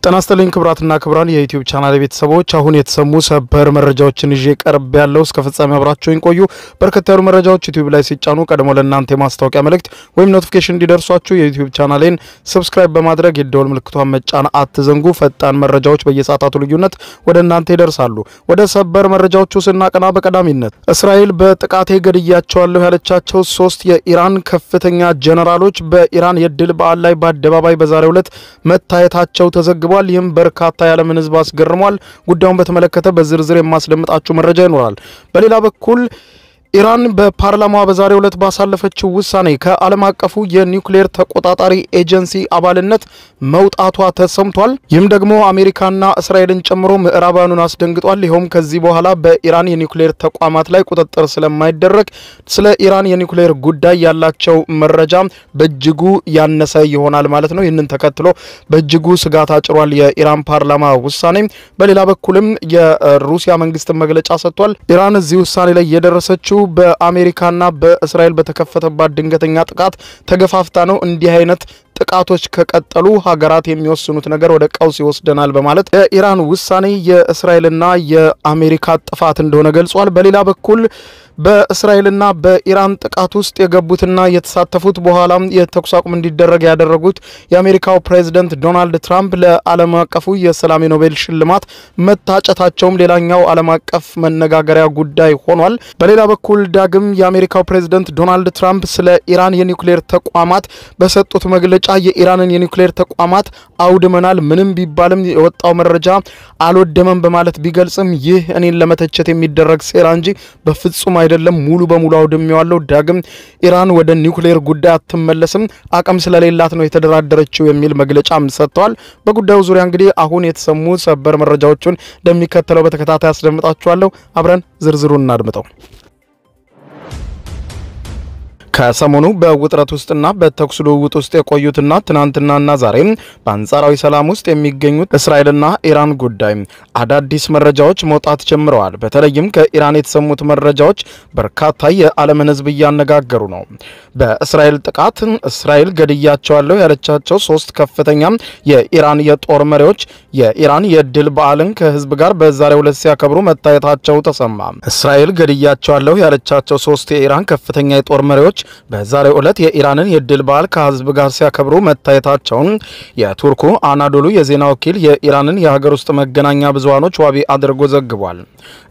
ጤና ይስጥልኝ ክብራትና ክብራን የዩቲዩብ ቻናል ቤተሰቦች አሁን የተሰሙ ሰበር መረጃዎችን ይዤ ቀርብ ያለው እስከ ፍጻሜ አብራችሁኝ ቆዩ። በርከት ያሉ መረጃዎች ዩቲዩብ ላይ ሲጫኑ ቀድሞ ለእናንተ ማስታወቂያ መልእክት ወይም ኖቲፊኬሽን እንዲደርሷችሁ የዩቲዩብ ቻናሌን ሰብስክራይብ በማድረግ የደወል ምልክቷን መጫን አትዘንጉ። ፈጣን መረጃዎች በየሰዓታቱ ልዩነት ወደ እናንተ ይደርሳሉ። ወደ ሰበር መረጃዎቹ ስናቀና በቀዳሚነት እስራኤል በጥቃቴ ገድያቸዋለሁ ያለቻቸው 3 የኢራን ከፍተኛ ጀነራሎች በኢራን የድል በዓል ላይ በአደባባይ በዛሬው ዕለት መታየታቸው ተዘግቧል። ይህም በርካታ የዓለምን ሕዝብ አስገርሟል። ጉዳዩን በተመለከተ በዝርዝር የማስደምጣችሁ መረጃ ይኖራል። በሌላ በኩል ኢራን በፓርላማው በዛሬው ዕለት ባሳለፈችው ውሳኔ ከዓለም አቀፉ የኒውክሌር ተቆጣጣሪ ኤጀንሲ አባልነት መውጣቷ ተሰምቷል። ይህም ደግሞ አሜሪካና እስራኤልን ጨምሮ ምዕራባውያኑን አስደንግጧል። ይኸውም ከዚህ በኋላ በኢራን የኒውክሌር ተቋማት ላይ ቁጥጥር ስለማይደረግ ስለ ኢራን የኒውክሌር ጉዳይ ያላቸው መረጃ በእጅጉ ያነሰ ይሆናል ማለት ነው። ይህንን ተከትሎ በእጅጉ ስጋት አጭሯል የኢራን ፓርላማ ውሳኔ። በሌላ በኩልም የሩሲያ መንግስት መግለጫ ሰጥቷል። ኢራን እዚህ ውሳኔ ላይ የደረሰችው በአሜሪካና በእስራኤል በተከፈተባት ድንገተኛ ጥቃት ተገፋፍታ ነው። እንዲህ አይነት ጥቃቶች ከቀጠሉ ሀገራት የሚወስኑት ነገር ወደ ቀውስ ይወስደናል በማለት የኢራን ውሳኔ የእስራኤልና የአሜሪካ ጥፋት እንደሆነ ገልጿል። በሌላ በኩል በእስራኤልና በኢራን ጥቃት ውስጥ የገቡትና የተሳተፉት በኋላም የተኩስ አቁም እንዲደረግ ያደረጉት የአሜሪካው ፕሬዝዳንት ዶናልድ ትራምፕ ለዓለም አቀፉ የሰላም ኖቤል ሽልማት መታጨታቸውም ሌላኛው ዓለም አቀፍ መነጋገሪያ ጉዳይ ሆኗል። በሌላ በኩል ዳግም የአሜሪካው ፕሬዝዳንት ዶናልድ ትራምፕ ስለ ኢራን የኒውክሌር ተቋማት በሰጡት መግለጫ የኢራንን የኒውክሌር ተቋማት አውድመናል፣ ምንም ቢባልም የወጣው መረጃ አልወደመም በማለት ቢገልጽም ይህ እኔን ለመተቸት የሚደረግ ሴራ እንጂ በፍጹም አይደለም፣ ሙሉ በሙሉ አውድሜዋለሁ። ዳግም ኢራን ወደ ኒውክሌር ጉዳይ አትመለስም፣ አቅም ስለሌላት ነው የተደራደረችው የሚል መግለጫም ሰጥተዋል። በጉዳዩ ዙሪያ እንግዲህ አሁን የተሰሙ ሰበር መረጃዎችን እንደሚከተለው በተከታታይ አስደምጣችኋለሁ። አብረን ዝርዝሩን እናድምጠው። ከሰሞኑ በውጥረት ውስጥና በተኩስ ልውውጥ ውስጥ የቆዩትና ትናንትናና ዛሬም በአንጻራዊ ሰላም ውስጥ የሚገኙት እስራኤልና ኢራን ጉዳይ አዳዲስ መረጃዎች መውጣት ጀምረዋል። በተለይም ከኢራን የተሰሙት መረጃዎች በርካታ የዓለምን ሕዝብ እያነጋገሩ ነው። በእስራኤል ጥቃት እስራኤል ገድያቸዋለሁ ያለቻቸው 3 ከፍተኛ የኢራን የጦር መሪዎች የኢራን የድል በዓልን ከሕዝብ ጋር በዛሬው ዕለት ሲያከብሩ መታየታቸው ተሰማ። እስራኤል ገድያቸዋለሁ ያለቻቸው 3 የኢራን ከፍተኛ የጦር መሪዎች በዛሬው ዕለት የኢራንን የድል በዓል ከህዝብ ጋር ሲያከብሩ መታየታቸውን የቱርኩ አናዶሉ የዜና ወኪል የኢራንን የሀገር ውስጥ መገናኛ ብዙሃኖች ዋቢ አድርጎ ዘግቧል።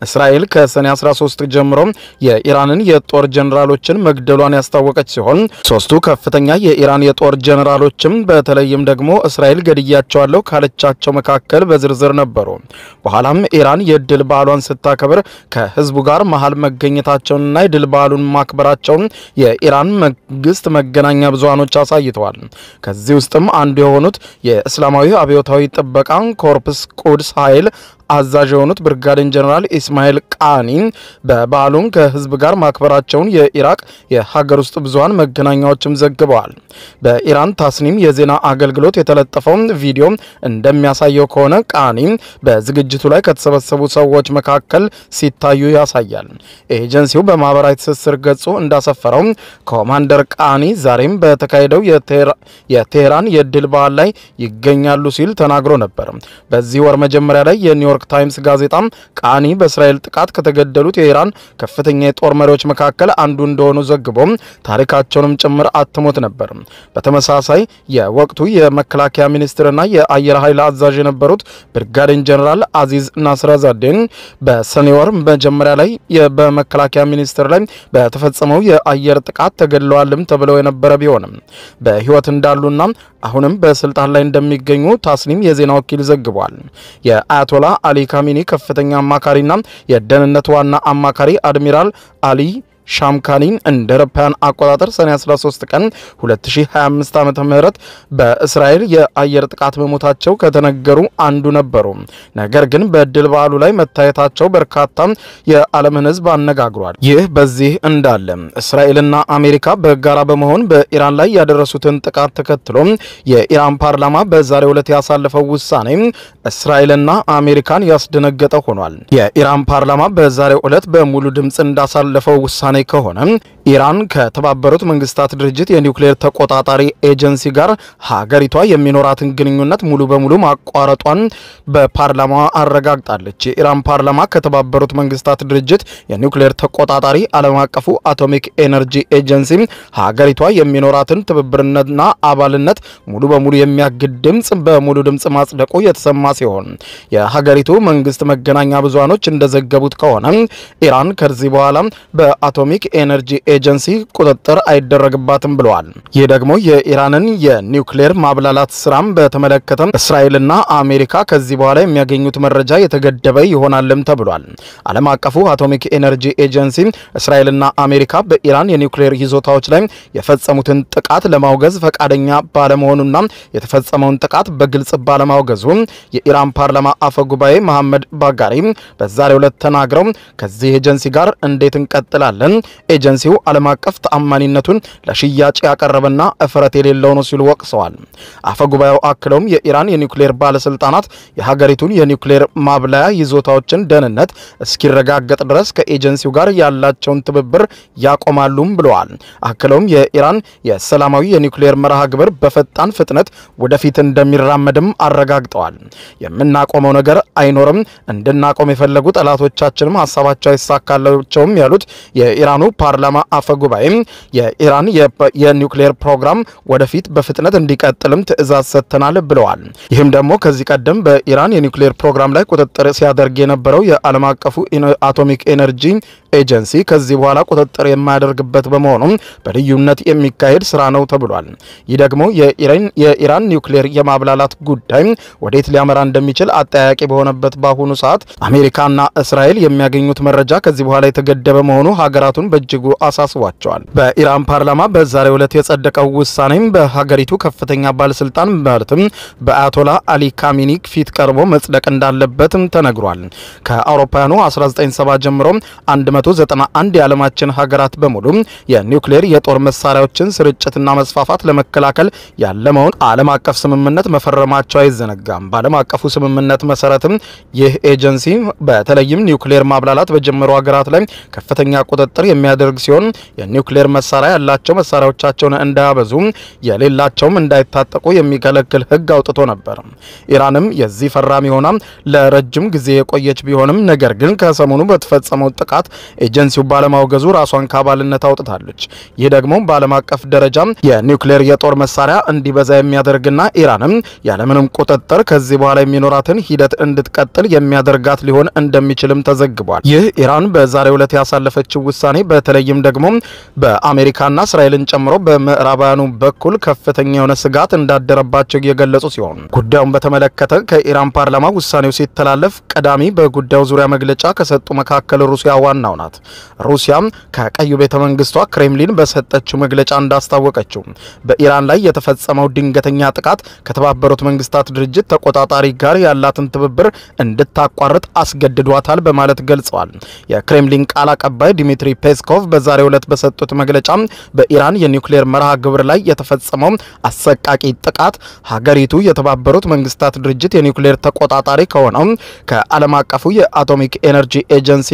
እስራኤል ከሰኔ 13 ጀምሮ የኢራንን የጦር ጀነራሎችን መግደሏን ያስታወቀች ሲሆን 3ቱ ከፍተኛ የኢራን የጦር ጀነራሎችም በተለይም ደግሞ እስራኤል ገድያቸዋለሁ ካለቻቸው መካከል በዝርዝር ነበሩ። በኋላም ኢራን የድል በዓሏን ስታከብር ከህዝቡ ጋር መሃል መገኘታቸውንና የድል በዓሉን ማክበራቸውን የኢራን መንግስት መገናኛ ብዙሃኖች አሳይተዋል። ከዚህ ውስጥም አንዱ የሆኑት የእስላማዊ አብዮታዊ ጥበቃ ኮርፕስ ቁድስ ኃይል አዛዥ የሆኑት ብርጋዴር ጀነራል ኢስማኤል ቃኒ በበዓሉን ከህዝብ ጋር ማክበራቸውን የኢራቅ የሀገር ውስጥ ብዙሃን መገናኛዎችም ዘግበዋል። በኢራን ታስኒም የዜና አገልግሎት የተለጠፈው ቪዲዮ እንደሚያሳየው ከሆነ ቃኒ በዝግጅቱ ላይ ከተሰበሰቡ ሰዎች መካከል ሲታዩ ያሳያል። ኤጀንሲው በማህበራዊ ትስስር ገጹ እንዳሰፈረው ኮማንደር ቃኒ ዛሬም በተካሄደው የቴህራን የድል በዓል ላይ ይገኛሉ ሲል ተናግሮ ነበር። በዚህ ወር መጀመሪያ ላይ የኒውዮርክ ታይምስ ጋዜጣም ቃኒ በእስራኤል ጥቃት ከተገደሉት የኢራን ከፍተኛ የጦር መሪዎች መካከል አንዱ እንደሆኑ ዘግቦ ታሪካቸውንም ጭምር አትሞት ነበር። በተመሳሳይ የወቅቱ የመከላከያ ሚኒስትርና የአየር ኃይል አዛዥ የነበሩት ብርጋዴር ጀነራል አዚዝ ናስራዛዴን በሰኔ ወር መጀመሪያ ላይ በመከላከያ ሚኒስትር ላይ በተፈጸመው የአየር ጥቃት ተገድለዋልም ተብለው የነበረ ቢሆንም በህይወት እንዳሉና አሁንም በስልጣን ላይ እንደሚገኙ ታስኒም የዜና ወኪል ዘግቧል። የአያቶላ አሊ ካሚኒ ከፍተኛ አማካሪና የደህንነት ዋና አማካሪ አድሚራል አሊ ሻምካኒ እንደ አውሮፓውያን አቆጣጠር ሰኔ 13 ቀን 2025 ዓመተ ምህረት በእስራኤል የአየር ጥቃት መሞታቸው ከተነገሩ አንዱ ነበሩ። ነገር ግን በድል በዓሉ ላይ መታየታቸው በርካታ የዓለምን ሕዝብ አነጋግሯል። ይህ በዚህ እንዳለ እስራኤልና አሜሪካ በጋራ በመሆን በኢራን ላይ ያደረሱትን ጥቃት ተከትሎ የኢራን ፓርላማ በዛሬው ዕለት ያሳለፈው ውሳኔ እስራኤልና አሜሪካን ያስደነገጠ ሆኗል። የኢራን ፓርላማ በዛሬው ዕለት በሙሉ ድምጽ እንዳሳለፈው ውሳኔ ከሆነ ኢራን ከተባበሩት መንግስታት ድርጅት የኒውክሌር ተቆጣጣሪ ኤጀንሲ ጋር ሀገሪቷ የሚኖራትን ግንኙነት ሙሉ በሙሉ ማቋረጧን በፓርላማዋ አረጋግጣለች። የኢራን ፓርላማ ከተባበሩት መንግስታት ድርጅት የኒውክሌር ተቆጣጣሪ ዓለም አቀፉ አቶሚክ ኤነርጂ ኤጀንሲ ሀገሪቷ የሚኖራትን ትብብርነትና አባልነት ሙሉ በሙሉ የሚያግድ ድምጽ በሙሉ ድምጽ ማጽደቁ የተሰማ ሲሆን የሀገሪቱ መንግስት መገናኛ ብዙሃኖች እንደዘገቡት ከሆነ ኢራን ከዚህ በኋላ በአቶሚክ ኤነርጂ ኤጀንሲ ቁጥጥር አይደረግባትም ብለዋል። ይህ ደግሞ የኢራንን የኒውክሌር ማብላላት ስራም በተመለከተ እስራኤልና አሜሪካ ከዚህ በኋላ የሚያገኙት መረጃ የተገደበ ይሆናልም ተብሏል። ዓለም አቀፉ አቶሚክ ኤነርጂ ኤጀንሲ እስራኤልና አሜሪካ በኢራን የኒውክሌር ይዞታዎች ላይ የፈጸሙትን ጥቃት ለማውገዝ ፈቃደኛ ባለመሆኑና የተፈጸመውን ጥቃት በግልጽ ባለማውገዙ የኢራን ፓርላማ አፈ ጉባኤ መሐመድ ባጋሪ በዛሬው ዕለት ተናግረው ከዚህ ኤጀንሲ ጋር እንዴት እንቀጥላለን? ኤጀንሲው ዓለም አቀፍ ተአማኒነቱን ለሽያጭ ያቀረበና እፍረት የሌለው ነው ሲሉ ወቅሰዋል። አፈ ጉባኤው አክለውም የኢራን የኒውክሌር ባለስልጣናት የሀገሪቱን የኒውክሌር ማብላያ ይዞታዎችን ደህንነት እስኪረጋገጥ ድረስ ከኤጀንሲው ጋር ያላቸውን ትብብር ያቆማሉም ብለዋል። አክለውም የኢራን የሰላማዊ የኒውክሌር መርሃ ግብር በፈጣን ፍጥነት ወደፊት እንደሚራመድም አረጋግጠዋል። የምናቆመው ነገር አይኖርም፣ እንድናቆም የፈለጉ ጠላቶቻችንም ሐሳባቸው አይሳካላቸውም ያሉት የኢራኑ ፓርላማ አፈ ጉባኤ የኢራን የኒውክሌር ፕሮግራም ወደፊት በፍጥነት እንዲቀጥልም ትዕዛዝ ሰጥተናል ብለዋል። ይህም ደግሞ ከዚህ ቀደም በኢራን የኒውክሌር ፕሮግራም ላይ ቁጥጥር ሲያደርግ የነበረው የዓለም አቀፉ አቶሚክ ኤነርጂ ኤጀንሲ ከዚህ በኋላ ቁጥጥር የማያደርግበት በመሆኑ በልዩነት የሚካሄድ ስራ ነው ተብሏል። ይህ ደግሞ የኢራን ኒውክሌር የማብላላት ጉዳይ ወዴት ሊያመራ እንደሚችል አጠያቂ በሆነበት በአሁኑ ሰዓት አሜሪካና እስራኤል የሚያገኙት መረጃ ከዚህ በኋላ የተገደበ መሆኑ ሀገራቱን በእጅጉ አሳስቧቸዋል። በኢራን ፓርላማ በዛሬው ዕለት የጸደቀው ውሳኔም በሀገሪቱ ከፍተኛ ባለስልጣን ማለትም በአያቶላ አሊ ካሚኒ ፊት ቀርቦ መጽደቅ እንዳለበትም ተነግሯል። ከአውሮፓውያኑ 1970 ጀምሮ 191 የዓለማችን ሀገራት በሙሉ የኒውክሌር የጦር መሳሪያዎችን ስርጭትና መስፋፋት ለመከላከል ያለመውን ዓለም አቀፍ ስምምነት መፈረማቸው አይዘነጋም። በዓለም አቀፉ ስምምነት መሰረትም ይህ ኤጀንሲ በተለይም ኒውክሌር ማብላላት በጀመሩ ሀገራት ላይ ከፍተኛ ቁጥጥር የሚያደርግ ሲሆን የኒውክሌር መሳሪያ ያላቸው መሳሪያዎቻቸውን እንዳያበዙ የሌላቸውም እንዳይታጠቁ የሚከለክል ሕግ አውጥቶ ነበር። ኢራንም የዚህ ፈራሚ ሆና ለረጅም ጊዜ የቆየች ቢሆንም ነገር ግን ከሰሞኑ በተፈጸመው ጥቃት ኤጀንሲው ባለማውገዙ ራሷን ከአባልነት አውጥታለች። ይህ ደግሞ በዓለም አቀፍ ደረጃ የኒውክሌር የጦር መሳሪያ እንዲበዛ የሚያደርግና ኢራንም ያለምንም ቁጥጥር ከዚህ በኋላ የሚኖራትን ሂደት እንድትቀጥል የሚያደርጋት ሊሆን እንደሚችልም ተዘግቧል። ይህ ኢራን በዛሬው ዕለት ያሳለፈችው ውሳኔ በተለይም ደግሞ በአሜሪካና እስራኤልን ጨምሮ በምዕራባውያኑ በኩል ከፍተኛ የሆነ ስጋት እንዳደረባቸው የገለጹ ሲሆን ጉዳዩን በተመለከተ ከኢራን ፓርላማ ውሳኔው ሲተላለፍ ቀዳሚ በጉዳዩ ዙሪያ መግለጫ ከሰጡ መካከል ሩሲያ ዋናው ናት። ሩሲያ ከቀዩ ቤተ መንግስቷ ክሬምሊን በሰጠችው መግለጫ እንዳስታወቀችው በኢራን ላይ የተፈጸመው ድንገተኛ ጥቃት ከተባበሩት መንግስታት ድርጅት ተቆጣጣሪ ጋር ያላትን ትብብር እንድታቋርጥ አስገድዷታል በማለት ገልጸዋል። የክሬምሊን ቃል አቀባይ ዲሚትሪ ፔስኮቭ በዛሬው ዕለት በሰጡት መግለጫ በኢራን የኒውክሌር መርሃ ግብር ላይ የተፈጸመው አሰቃቂ ጥቃት ሀገሪቱ የተባበሩት መንግስታት ድርጅት የኒውክሌር ተቆጣጣሪ ከሆነው ከዓለም አቀፉ የአቶሚክ ኤነርጂ ኤጀንሲ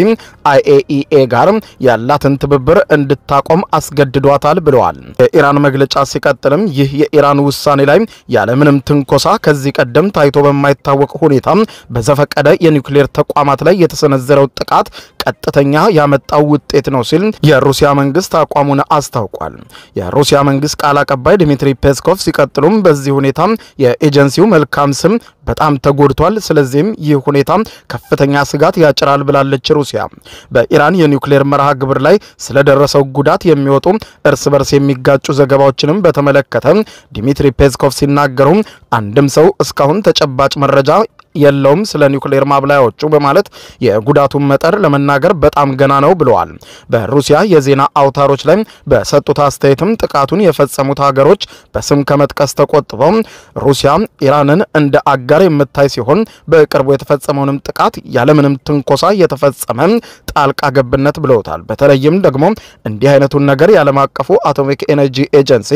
IAEA ጋር ያላትን ትብብር እንድታቆም አስገድዷታል ብለዋል። የኢራን መግለጫ ሲቀጥልም ይህ የኢራን ውሳኔ ላይ ያለምንም ትንኮሳ ከዚህ ቀደም ታይቶ በማይታወቅ ሁኔታ በዘፈቀደ የኒውክሌር ተቋማት ላይ የተሰነዘረው ጥቃት ቀጥተኛ ያመጣው ውጤት ነው ሲል የሩሲያ መንግስት አቋሙን አስታውቋል። የሩሲያ መንግስት ቃል አቀባይ ዲሚትሪ ፔስኮቭ ሲቀጥሉም በዚህ ሁኔታ የኤጀንሲው መልካም ስም በጣም ተጎድቷል፣ ስለዚህም ይህ ሁኔታ ከፍተኛ ስጋት ያጭራል ብላለች ሩሲያ። በኢራን የኒውክሌር መርሃ ግብር ላይ ስለደረሰው ጉዳት የሚወጡ እርስ በርስ የሚጋጩ ዘገባዎችንም በተመለከተ ዲሚትሪ ፔስኮቭ ሲናገሩ አንድም ሰው እስካሁን ተጨባጭ መረጃ የለውም ስለ ኒውክሌር ማብላያዎቹ በማለት የጉዳቱን መጠን ለመናገር በጣም ገና ነው ብለዋል። በሩሲያ የዜና አውታሮች ላይ በሰጡት አስተያየትም ጥቃቱን የፈጸሙት ሀገሮች በስም ከመጥቀስ ተቆጥበው ሩሲያ ኢራንን እንደ አጋር የምታይ ሲሆን በቅርቡ የተፈጸመውንም ጥቃት ያለምንም ትንኮሳ የተፈጸመ ጣልቃ ገብነት ብለውታል። በተለይም ደግሞ እንዲህ አይነቱን ነገር የዓለም አቀፉ አቶሚክ ኤነርጂ ኤጀንሲ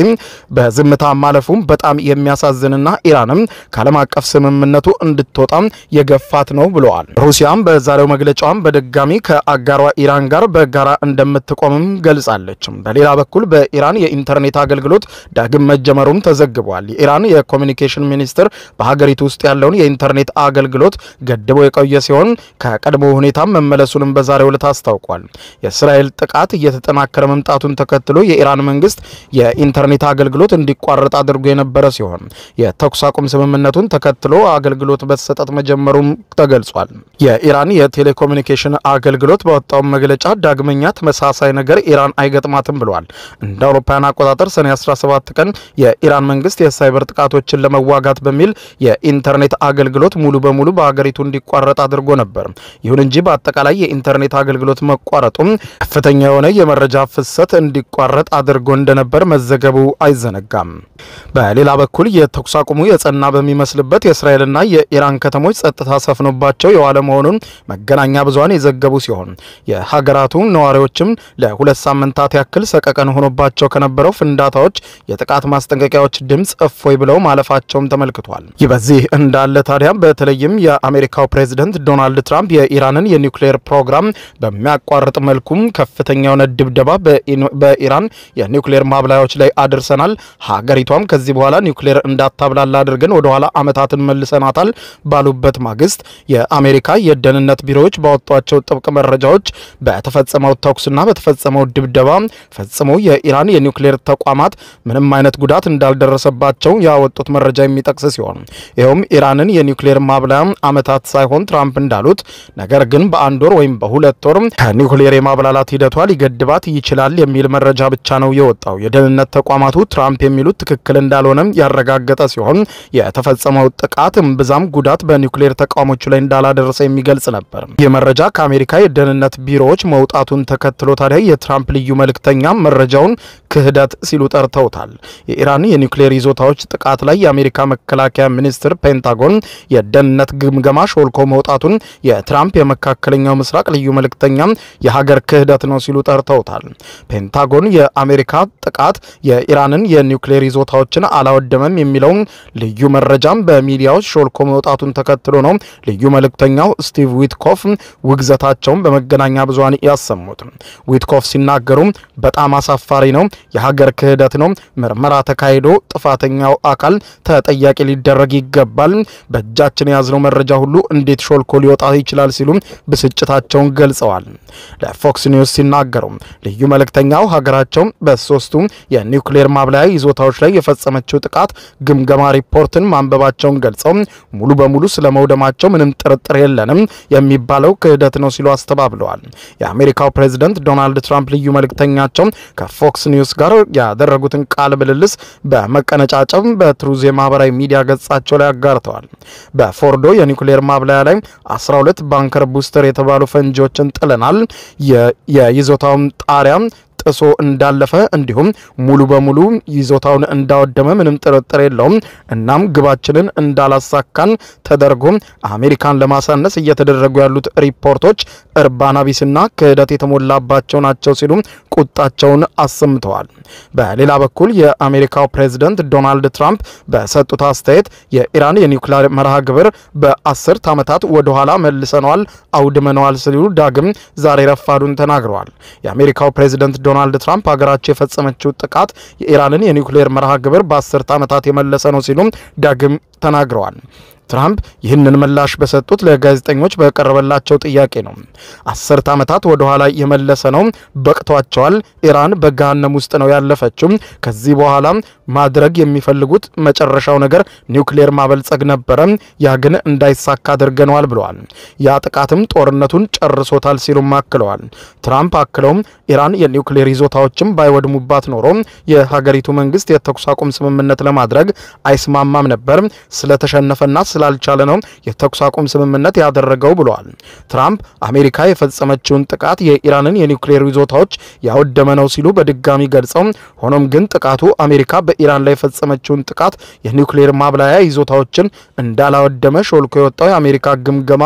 በዝምታ ማለፉም በጣም የሚያሳዝንና ኢራንም ከዓለም አቀፍ ስምምነቱ እንድትወጣ የገፋት ነው ብለዋል። ሩሲያም በዛሬው መግለጫዋም በድጋሚ ከአጋሯ ኢራን ጋር በጋራ እንደምትቆምም ገልጻለች። በሌላ በኩል በኢራን የኢንተርኔት አገልግሎት ዳግም መጀመሩም ተዘግቧል። የኢራን የኮሚኒኬሽን ሚኒስትር በሀገሪቱ ውስጥ ያለውን የኢንተርኔት አገልግሎት ገድቦ የቆየ ሲሆን ከቀድሞ ሁኔታ መመለሱንም በዛሬው ዕለት አስታውቋል። የእስራኤል ጥቃት እየተጠናከረ መምጣቱን ተከትሎ የኢራን መንግስት የኢንተርኔት አገልግሎት እንዲቋረጥ አድርጎ የነበረ ሲሆን የተኩስ አቁም ስምምነቱን ተከትሎ አገልግሎት በተሰጠት መጀመሩም ተገልጿል። የኢራን የቴሌኮሙኒኬሽን አገልግሎት በወጣው መግለጫ ዳግመኛ ተመሳሳይ ነገር ኢራን አይገጥማትም ብሏል። እንደ አውሮፓውያን አቆጣጠር ሰኔ 17 ቀን የኢራን መንግስት የሳይበር ጥቃቶችን ለመዋጋት በሚል የኢንተርኔት አገልግሎት ሙሉ በሙሉ በሀገሪቱ እንዲቋረጥ አድርጎ ነበር። ይሁን እንጂ በአጠቃላይ የኢንተርኔት አገልግሎት መቋረጡም ከፍተኛ የሆነ የመረጃ ፍሰት እንዲቋረጥ አድርጎ እንደነበር መዘገቡ አይዘነጋም። በሌላ በኩል የተኩስ አቁሙ የጸና በሚመስልበት የእስራኤልና የኢራን ከተሞች ጸጥታ ሰፍኖባቸው የዋለ መሆኑን መገናኛ ብዙሃን የዘገቡ ሲሆን የሀገራቱ ነዋሪዎችም ለሁለት ሳምንታት ያክል ሰቀቀን ሆኖባቸው ከነበረው ፍንዳታዎች የጥቃት ማስጠንቀቂያዎች ድምጽ እፎይ ብለው ማለፋቸውም ተመልክቷል። ይህ በዚህ እንዳለ ታዲያ በተለይም የአሜሪካው ፕሬዝዳንት ዶናልድ ትራምፕ የኢራንን የኒውክሌር ፕሮግራም በሚያቋርጥ መልኩም ከፍተኛ የሆነ ድብደባ በኢራን የኒውክሌር ማብላያዎች ላይ አድርሰናል፣ ሀገሪቷም ከዚህ በኋላ ኒውክሌር እንዳታብላላ አድርገን ወደ ኋላ አመታትን መልሰናታል ባሉበት ማግስት የአሜሪካ የደህንነት ቢሮዎች ባወጧቸው ጥብቅ መረጃዎች በተፈጸመው ተኩስና በተፈጸመው ድብደባ ፈጽሞ የኢራን የኒውክሌር ተቋማት ምንም አይነት ጉዳት እንዳልደረሰባቸው ያወጡት መረጃ የሚጠቅስ ሲሆን ይሄውም ኢራንን የኒውክሌር ማብላያ አመታት ሳይሆን ትራምፕ እንዳሉት ነገር ግን በአንድ ወር ወይም በሁለት ወር ከኒውክሌር የማብላላት ሂደቷ ሊገድባት ይችላል የሚል መረጃ ብቻ ነው የወጣው። የደህንነት ተቋማቱ ትራምፕ የሚሉት ትክክል እንዳልሆነም ያረጋገጠ ሲሆን የተፈጸመው ጥቃት እምብዛም ጉዳት በኒውክሌር ተቋሞቹ ላይ እንዳላደረሰ የሚገልጽ ነበር። የመረጃ ከአሜሪካ የደህንነት ቢሮዎች መውጣቱን ተከትሎ ታዲያ የትራምፕ ልዩ መልእክተኛ መረጃውን ክህደት ሲሉ ጠርተውታል። የኢራን የኒውክሌር ይዞታዎች ጥቃት ላይ የአሜሪካ መከላከያ ሚኒስትር ፔንታጎን የደህንነት ግምገማ ሾልኮ መውጣቱን የትራምፕ የመካከለኛው ምስራቅ ልዩ መልእክተኛ የሀገር ክህደት ነው ሲሉ ጠርተውታል። ፔንታጎን የአሜሪካ ጥቃት የኢራንን የኒውክሌር ይዞታዎችን አላወደመም የሚለውን ልዩ መረጃም በሚዲያዎች ሾልኮ መውጣቱን ተከትሎ ነው ልዩ መልእክተኛው ስቲቭ ዊትኮፍ ውግዘታቸውን በመገናኛ ብዙሃን ያሰሙት። ዊትኮፍ ሲናገሩ በጣም አሳፋሪ ነው፣ የሀገር ክህደት ነው፣ ምርመራ ተካሂዶ ጥፋተኛው አካል ተጠያቂ ሊደረግ ይገባል፣ በእጃችን የያዝነው መረጃ ሁሉ እንዴት ሾልኮ ሊወጣ ይችላል ሲሉ ብስጭታቸውን ገልጸዋል። ለፎክስ ኒውስ ሲናገሩ ልዩ መልእክተኛው ሀገራቸው በሶስቱ የኒውክሌር ማብላያ ይዞታዎች ላይ የፈጸመችው ጥቃት ግምገማ ሪፖርትን ማንበባቸውን ገልጸው ሙሉ በሙሉ ስለመውደማቸው ምንም ጥርጥር የለንም የሚባለው ክህደት ነው ሲሉ አስተባብለዋል። የአሜሪካው ፕሬዝዳንት ዶናልድ ትራምፕ ልዩ መልእክተኛቸው ከፎክስ ኒውስ ጋር ያደረጉትን ቃለ ምልልስ በመቀነጫጨብ በትሩዝ የማህበራዊ ሚዲያ ገጻቸው ላይ አጋርተዋል። በፎርዶ የኒውክሌር ማብላያ ላይ 12 ባንከር ቡስተር የተባሉ ፈንጂዎችን ጥለናል፣ የይዞታውን ጣሪያ ጥሶ እንዳለፈ እንዲሁም ሙሉ በሙሉ ይዞታውን እንዳወደመ ምንም ጥርጥር የለውም። እናም ግባችንን እንዳላሳካን ተደርጎ አሜሪካን ለማሳነስ እየተደረጉ ያሉት ሪፖርቶች እርባና ቢስና ክህደት የተሞላባቸው ናቸው ሲሉ ቁጣቸውን አሰምተዋል። በሌላ በኩል የአሜሪካው ፕሬዝዳንት ዶናልድ ትራምፕ በሰጡት አስተያየት የኢራን የኒውክሌር መርሃ ግብር በ10 ዓመታት ወደ ኋላ መልሰነዋል፣ አውድመነዋል ሲሉ ዳግም ዛሬ ረፋዱን ተናግረዋል። የአሜሪካው ፕሬዝዳንት ዶናልድ ትራምፕ ሀገራቸው የፈጸመችው ጥቃት የኢራንን የኒውክሌር መርሃ ግብር በ10 ዓመታት የመለሰ ነው ሲሉ ዳግም ተናግረዋል። ትራምፕ ይህንን ምላሽ በሰጡት ለጋዜጠኞች በቀረበላቸው ጥያቄ ነው። 10 ዓመታት ወደ ኋላ የመለሰ ነው፣ በቅቷቸዋል። ኢራን በገሃነም ውስጥ ነው ያለፈችው። ከዚህ በኋላ ማድረግ የሚፈልጉት መጨረሻው ነገር ኒውክሌር ማበልጸግ ነበረ፣ ያ ግን እንዳይሳካ አድርገናል ብለዋል። ያ ጥቃትም ጦርነቱን ጨርሶታል ሲሉም አክለዋል። ትራምፕ አክለውም ኢራን የኒውክሌር ይዞታዎችን ባይወድሙባት ኖሮ የሀገሪቱ መንግስት የተኩስ አቁም ስምምነት ለማድረግ አይስማማም ነበር፣ ስለተሸነፈና ስላልቻለ ነው የተኩስ አቁም ስምምነት ያደረገው ብለዋል። ትራምፕ አሜሪካ የፈጸመችውን ጥቃት የኢራንን የኒውክሌር ይዞታዎች ያወደመ ነው ሲሉ በድጋሚ ገልጸው ሆኖም ግን ጥቃቱ አሜሪካ በኢራን ላይ የፈጸመችውን ጥቃት የኒውክሌር ማብላያ ይዞታዎችን እንዳላወደመ ሾልኮ የወጣው የአሜሪካ ግምገማ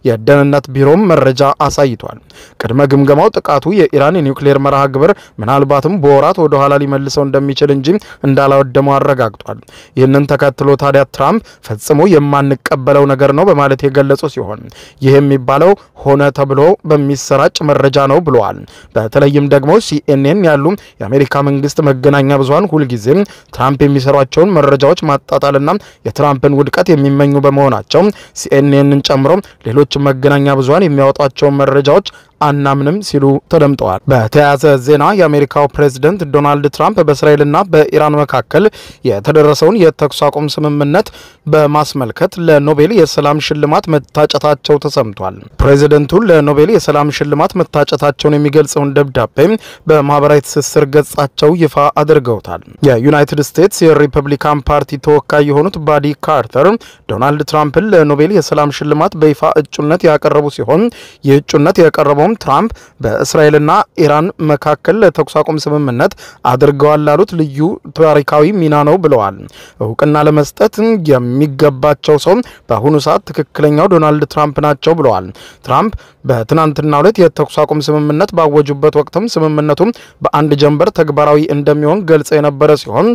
የደህንነት ቢሮም መረጃ አሳይቷል። ቅድመ ግምገማው ጥቃቱ የኢራን የኒውክሌር መርሃ ግብር ምናልባትም በወራት ወደ ኋላ ሊመልሰው እንደሚችል እንጂ እንዳላወደመው አረጋግጧል። ይህንን ተከትሎ ታዲያ ትራምፕ ፈጽሞ የማንቀበለው ነገር ነው በማለት የገለጹ ሲሆን ይህ የሚባለው ሆነ ተብሎ በሚሰራጭ መረጃ ነው ብለዋል። በተለይም ደግሞ CNN ያሉ የአሜሪካ መንግስት መገናኛ ብዙሃን ሁልጊዜም ትራምፕ የሚሰሯቸውን መረጃዎች ማጣጣልና የትራምፕን ውድቀት የሚመኙ በመሆናቸው CNNን ጨምሮ ሌሎች መገናኛ ብዙሃን የሚያወጧቸውን መረጃዎች አናምንም ሲሉ ተደምጠዋል። በተያያዘ ዜና የአሜሪካው ፕሬዝዳንት ዶናልድ ትራምፕ በእስራኤልና በኢራን መካከል የተደረሰውን የተኩስ አቁም ስምምነት በማስመልከት ለኖቤል የሰላም ሽልማት መታጨታቸው ተሰምቷል። ፕሬዝዳንቱ ለኖቤል የሰላም ሽልማት መታጨታቸውን የሚገልጸውን ደብዳቤ በማህበራዊ ትስስር ገጻቸው ይፋ አድርገውታል። የዩናይትድ ስቴትስ የሪፐብሊካን ፓርቲ ተወካይ የሆኑት ባዲ ካርተር ዶናልድ ትራምፕን ለኖቤል የሰላም ሽልማት በይፋ እጩነት ያቀረቡ ሲሆን የእጩነት የቀረበው ትራምፕ በእስራኤልና ኢራን መካከል ለተኩስ አቁም ስምምነት አድርገዋል ላሉት ልዩ ታሪካዊ ሚና ነው ብለዋል። እውቅና ለመስጠት የሚገባቸው ሰው በአሁኑ ሰዓት ትክክለኛው ዶናልድ ትራምፕ ናቸው ብለዋል። ትራምፕ በትናንትናው ዕለት የተኩስ አቁም ስምምነት ባወጁበት ወቅትም ስምምነቱ በአንድ ጀንበር ተግባራዊ እንደሚሆን ገልጸው የነበረ ሲሆን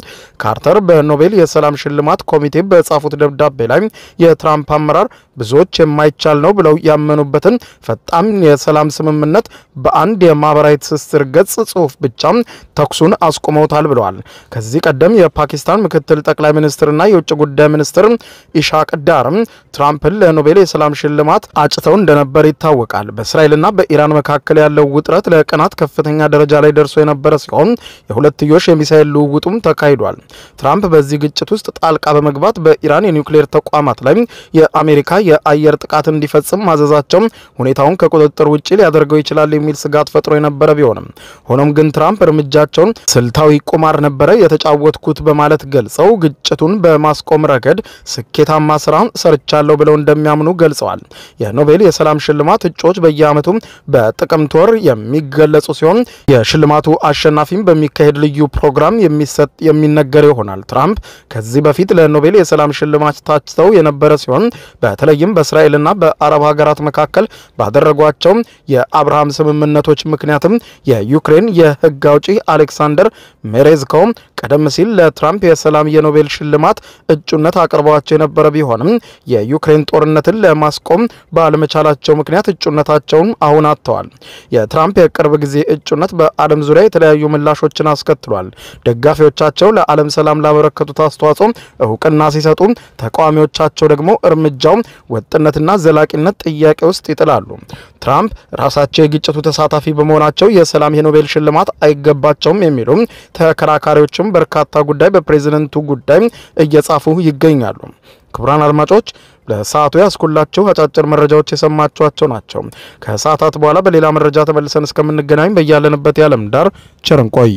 ካርተር በኖቤል የሰላም ሽልማት ኮሚቴ በጻፉት ደብዳቤ ላይ የትራምፕ አመራር ብዙዎች የማይቻል ነው ብለው ያመኑበትን ፈጣን የሰላም ስምምነት በአንድ የማህበራዊ ትስስር ገጽ ጽሑፍ ብቻ ተኩሱን አስቆመውታል ብለዋል። ከዚህ ቀደም የፓኪስታን ምክትል ጠቅላይ ሚኒስትርና የውጭ ጉዳይ ሚኒስትር ኢሻቅ ዳር ትራምፕን ለኖቤል የሰላም ሽልማት አጭተው እንደነበር ይታወቃል። በእስራኤልና በኢራን መካከል ያለው ውጥረት ለቀናት ከፍተኛ ደረጃ ላይ ደርሶ የነበረ ሲሆን የሁለትዮሽ የሚሳኤል ልውውጡም ተካሂዷል። ትራምፕ በዚህ ግጭት ውስጥ ጣልቃ በመግባት በኢራን የኒውክሌር ተቋማት ላይ የአሜሪካ የአየር ጥቃት እንዲፈጽም ማዘዛቸው ሁኔታውን ከቁጥጥር ውጪ ሊያደርገው ይችላል የሚል ስጋት ፈጥሮ የነበረ ቢሆንም ሆኖም ግን ትራምፕ እርምጃቸውን ስልታዊ ቁማር ነበረ የተጫወትኩት በማለት ገልጸው ግጭቱን በማስቆም ረገድ ስኬታማ ስራ ሰርቻለሁ ብለው እንደሚያምኑ ገልጸዋል። የኖቤል የሰላም ሽልማት እጩዎች በየዓመቱ በጥቅምት ወር የሚገለጹ ሲሆን የሽልማቱ አሸናፊም በሚካሄድ ልዩ ፕሮግራም የሚነገር ይሆናል። ትራምፕ ከዚህ በፊት ለኖቤል የሰላም ሽልማት ታጭተው የነበረ ሲሆን በተለይም በእስራኤልና በአረብ ሀገራት መካከል ባደረጓቸው የአብርሃም ስምምነቶች ምክንያትም የዩክሬን የህግ አውጪ አሌክሳንደር ሜሬዝኮው ቀደም ሲል ለትራምፕ የሰላም የኖቤል ሽልማት እጩነት አቅርበዋቸው የነበረ ቢሆንም የዩክሬን ጦርነትን ለማስቆም ባለመቻላቸው ምክንያት እጩነታቸውን አሁን አጥተዋል። የትራምፕ የቅርብ ጊዜ እጩነት በዓለም ዙሪያ የተለያዩ ምላሾችን አስከትሏል። ደጋፊዎቻቸው ለዓለም ሰላም ላበረከቱት አስተዋጽኦ እውቅና ሲሰጡ፣ ተቃዋሚዎቻቸው ደግሞ እርምጃው ወጥነትና ዘላቂነት ጥያቄ ውስጥ ይጥላሉ። ትራምፕ ራሳቸው የግጭቱ ተሳታፊ በመሆናቸው የሰላም የኖቤል ሽልማት አይገባቸውም የሚሉ ተከራካሪዎችም በርካታ ጉዳይ በፕሬዝዳንቱ ጉዳይ እየጻፉ ይገኛሉ። ክቡራን አድማጮች ለሰዓቱ ያስኩላችሁ አጫጭር መረጃዎች የሰማችኋቸው ናቸው። ከሰዓታት በኋላ በሌላ መረጃ ተመልሰን እስከምንገናኝ በያለንበት የዓለም ዳር ቸር እንቆይ።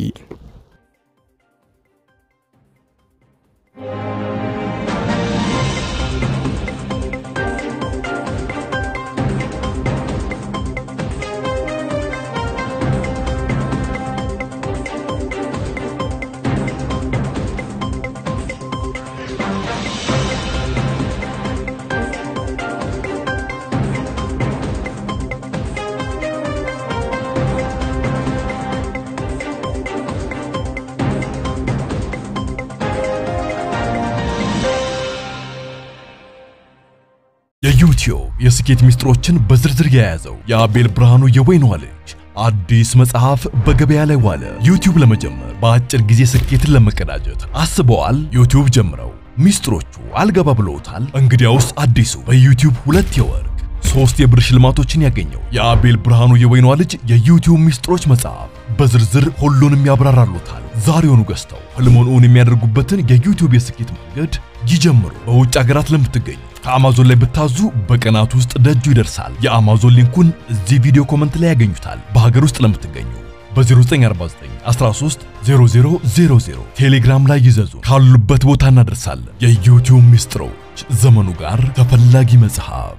የዩቲዩብ የስኬት ሚስጥሮችን በዝርዝር የያዘው የአቤል ብርሃኑ የወይኗ ልጅ አዲስ መጽሐፍ በገበያ ላይ ዋለ። ዩቲዩብ ለመጀመር በአጭር ጊዜ ስኬትን ለመቀዳጀት አስበዋል? ዩቲዩብ ጀምረው ሚስጥሮቹ አልገባ ብለውታል? እንግዲያውስ አዲሱ በዩቲዩብ 2 የወርቅ 3 የብር ሽልማቶችን ያገኘው የአቤል ብርሃኑ የወይኗ ልጅ የዩቲዩብ ሚስጥሮች መጽሐፍ በዝርዝር ሁሉንም ያብራራሉታል። ዛሬውኑ ገዝተው ህልሞን እውን የሚያደርጉበትን የዩቲዩብ የስኬት መንገድ ይጀምሩ። በውጭ ሀገራት ለምትገኙ ከአማዞን ላይ ብታዙ በቀናት ውስጥ ደጁ ይደርሳል። የአማዞን ሊንኩን እዚህ ቪዲዮ ኮሜንት ላይ ያገኙታል። በሀገር ውስጥ ለምትገኙ በ0949 13 0000 ቴሌግራም ላይ ይዘዙ። ካሉበት ቦታ እናደርሳለን። የዩቲዩብ ሚስጥሮች ዘመኑ ጋር ተፈላጊ መጽሐፍ